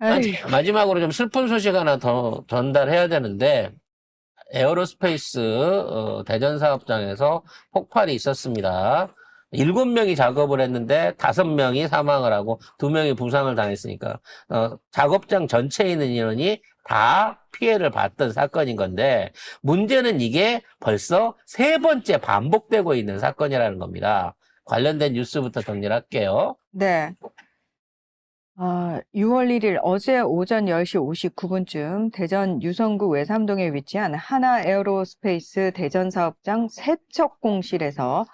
에이, 마지막으로 좀 슬픈 소식 하나 더 전달해야 되는데, 에어로스페이스 대전 사업장에서 폭발이 있었습니다. 7명이 작업을 했는데 5명이 사망을 하고 2명이 부상을 당했으니까 작업장 전체에 있는 인원이 다 피해를 봤던 사건인 건데, 문제는 이게 벌써 3번째 반복되고 있는 사건이라는 겁니다. 관련된 뉴스부터 정리를 할게요. 네. 6월 1일 어제 오전 10시 59분쯤 대전 유성구 외삼동에 위치한 하나 에어로스페이스 대전 사업장 세척 공실에서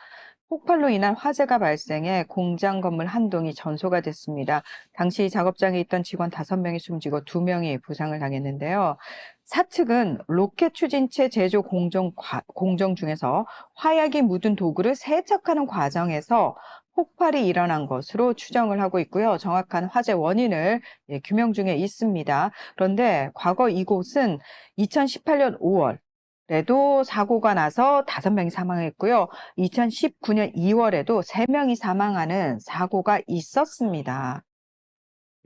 폭발로 인한 화재가 발생해 공장 건물 한 동이 전소가 됐습니다. 당시 작업장에 있던 직원 5명이 숨지고 2명이 부상을 당했는데요. 사측은 로켓 추진체 제조 공정 중에서 화약이 묻은 도구를 세척하는 과정에서 폭발이 일어난 것으로 추정을 하고 있고요. 정확한 화재 원인을 규명 중에 있습니다. 그런데 과거 이곳은 2018년 5월에도 사고가 나서 5명이 사망했고요. 2019년 2월에도 3명이 사망하는 사고가 있었습니다.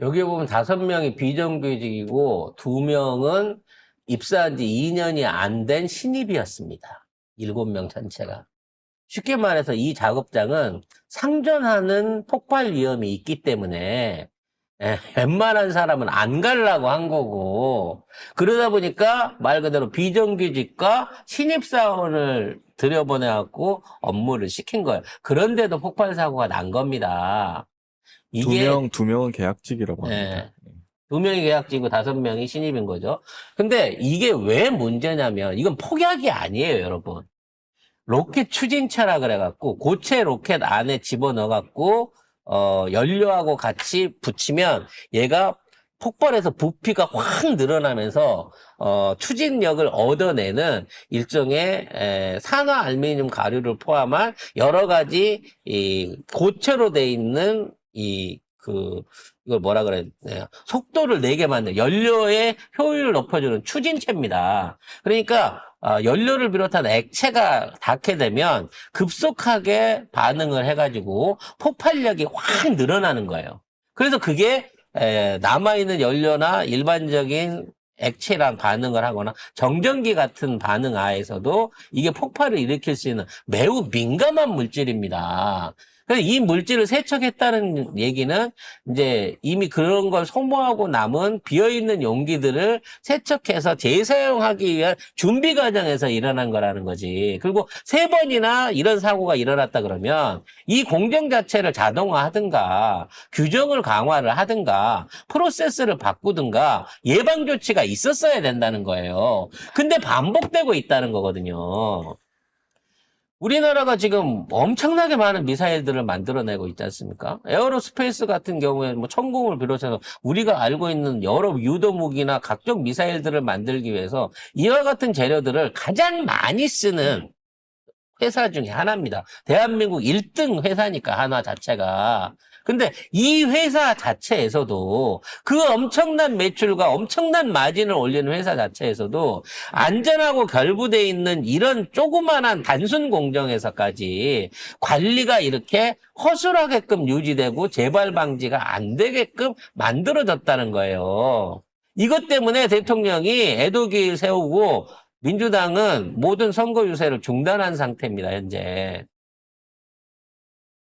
여기 보면 5명이 비정규직이고 2명은 입사한 지 2년이 안 된 신입이었습니다. 7명 전체가. 쉽게 말해서 이 작업장은 상존하는 폭발 위험이 있기 때문에 웬만한 사람은 안 가려고 한 거고, 그러다 보니까 말 그대로 비정규직과 신입사원을 들여보내갖고 업무를 시킨 거예요. 그런데도 폭발 사고가 난 겁니다. 이게 두 명은 계약직이라고 합니다. 2명이 계약직이고 5명이 신입인 거죠. 근데 이게 왜 문제냐면, 이건 폭약이 아니에요, 여러분. 로켓 추진차라 그래갖고 고체 로켓 안에 집어넣어갖고 연료하고 같이 붙이면 얘가 폭발해서 부피가 확 늘어나면서 추진력을 얻어내는 일종의 산화 알루미늄 가루를 포함한 여러 가지 이 고체로 돼 있는 이걸 뭐라 그래? 속도를 내게 만든 연료의 효율을 높여주는 추진체입니다. 그러니까 연료를 비롯한 액체가 닿게 되면 급속하게 반응을 해가지고 폭발력이 확 늘어나는 거예요. 그래서 그게 남아있는 연료나 일반적인 액체랑 반응을 하거나 정전기 같은 반응 하에서도 이게 폭발을 일으킬 수 있는 매우 민감한 물질입니다. 그래서 이 물질을 세척했다는 얘기는 이제 이미 그런 걸 소모하고 남은 비어있는 용기들을 세척해서 재사용하기 위한 준비 과정에서 일어난 거라는 거지. 그리고 3번이나 이런 사고가 일어났다 그러면 이 공정 자체를 자동화하든가 규정을 강화를 하든가 프로세스를 바꾸든가 예방 조치가 있었어야 된다는 거예요. 근데 반복되고 있다는 거거든요. 우리나라가 지금 엄청나게 많은 미사일들을 만들어내고 있지 않습니까? 에어로스페이스 같은 경우에는 뭐 천공을 비롯해서 우리가 알고 있는 여러 유도무기나 각종 미사일들을 만들기 위해서 이와 같은 재료들을 가장 많이 쓰는 회사 중에 하나입니다. 대한민국 1등 회사니까, 하나 자체가. 근데 이 회사 자체에서도 그 엄청난 매출과 엄청난 마진을 올리는 회사 자체에서도 안전하고 결부되어 있는 이런 조그만한 단순 공정에서까지 관리가 이렇게 허술하게끔 유지되고 재발 방지가 안 되게끔 만들어졌다는 거예요. 이것 때문에 대통령이 애도기를 세우고 민주당은 모든 선거 유세를 중단한 상태입니다, 현재.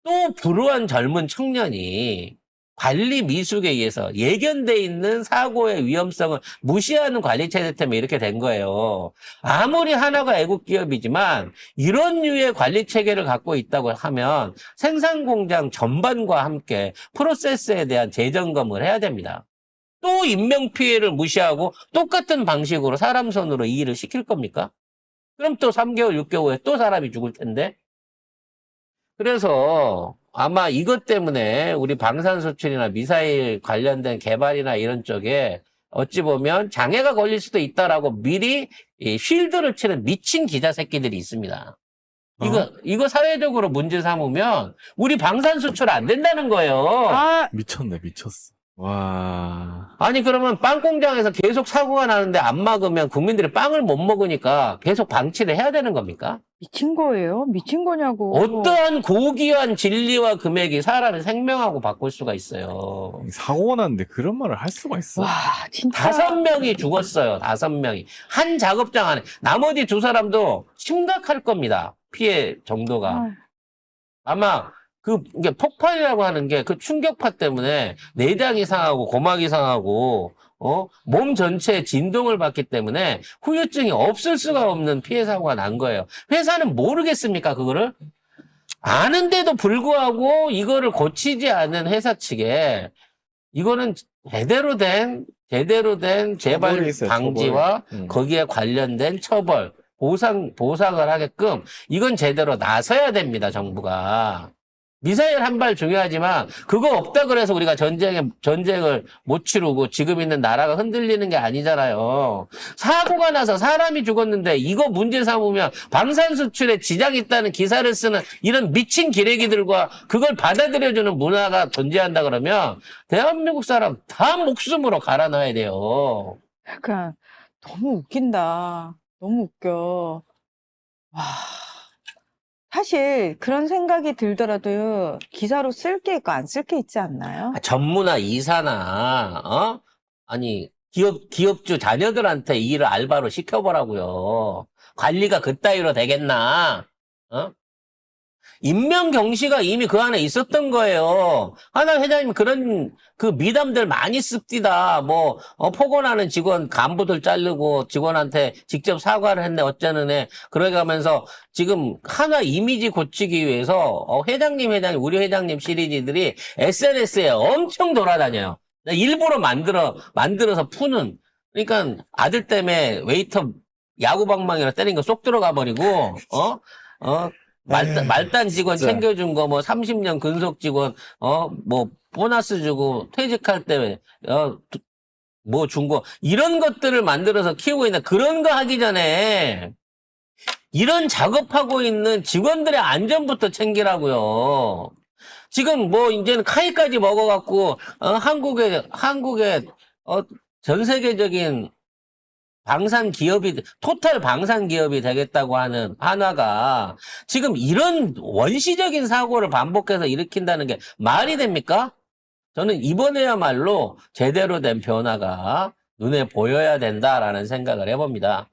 또 불우한 젊은 청년이 관리 미숙에 의해서 예견돼 있는 사고의 위험성을 무시하는 관리 체제 때문에 이렇게 된 거예요. 아무리 하나가 애국 기업이지만 이런 류의 관리 체계를 갖고 있다고 하면 생산 공장 전반과 함께 프로세스에 대한 재점검을 해야 됩니다. 또 인명피해를 무시하고 똑같은 방식으로 사람 손으로 이 일을 시킬 겁니까? 그럼 또 3개월, 6개월 후에 또 사람이 죽을 텐데? 그래서 아마 이것 때문에 우리 방산소출이나 미사일 관련된 개발이나 이런 쪽에 어찌 보면 장애가 걸릴 수도 있다라고 미리 이 쉴드를 치는 미친 기자 새끼들이 있습니다. 이거 사회적으로 문제 삼으면 우리 방산수출 안 된다는 거예요. 미쳤네, 미쳤어. 와. 아니, 그러면 빵 공장에서 계속 사고가 나는데 안 막으면 국민들이 빵을 못 먹으니까 계속 방치를 해야 되는 겁니까? 미친 거예요? 미친 거냐고. 어떠한 고귀한 진리와 금액이 사람의 생명하고 바꿀 수가 있어요. 사고가 났는데 그런 말을 할 수가 있어? 와, 진짜. 5명이 죽었어요. 5명이. 한 작업장 안에. 나머지 2사람도 심각할 겁니다. 피해 정도가. 아, 아마 이게 폭발이라고 하는 게 그 충격파 때문에 내장이 상하고 고막이 상하고, 몸 전체에 진동을 받기 때문에 후유증이 없을 수가 없는 피해 사고가 난 거예요. 회사는 모르겠습니까, 그거를? 아는데도 불구하고 이거를 고치지 않은 회사 측에 이거는 제대로 된 재발 처벌이 있어요, 방지와 처벌. 거기에 관련된 처벌, 보상을 하게끔 이건 제대로 나서야 됩니다, 정부가. 미사일 한 발 중요하지만 그거 없다 그래서 우리가 전쟁을 못 치르고 지금 있는 나라가 흔들리는 게 아니잖아요. 사고가 나서 사람이 죽었는데 이거 문제 삼으면 방산 수출에 지장이 있다는 기사를 쓰는 이런 미친 기레기들과 그걸 받아들여주는 문화가 존재한다 그러면 대한민국 사람 다 목숨으로 갈아놔야 돼요. 약간 너무 웃긴다. 너무 웃겨. 와. 사실 그런 생각이 들더라도 기사로 쓸 게 있고 안 쓸 게 있지 않나요? 전무나 이사나, 아니, 기업주 자녀들한테 이 일을 알바로 시켜보라고요. 관리가 그따위로 되겠나? 임명 경시가 이미 그 안에 있었던 거예요. 하나 회장님 그런 그 미담들 많이 씁디다. 뭐 폭언하는 직원 간부들 자르고 직원한테 직접 사과를 했네 어쩌는 애. 그래가면서 지금 하나 이미지 고치기 위해서 회장님 우리 회장님 시리즈들이 SNS에 엄청 돌아다녀요. 일부러 만들어서 푸는. 그러니까 아들 때문에 웨이터 야구방망이로 때린 거 쏙 들어가 버리고 말단 직원 진짜. 챙겨준 거, 뭐, 30년 근속 직원, 뭐, 보너스 주고, 퇴직할 때, 뭐 준 거, 이런 것들을 만들어서 키우고 있는, 그런 거 하기 전에, 이런 작업하고 있는 직원들의 안전부터 챙기라고요. 지금 뭐, 이제는 카이까지 먹어갖고, 한국의, 전 세계적인 토탈 방산 기업이 되겠다고 하는 한화가 지금 이런 원시적인 사고를 반복해서 일으킨다는 게 말이 됩니까? 저는 이번에야말로 제대로 된 변화가 눈에 보여야 된다라는 생각을 해봅니다.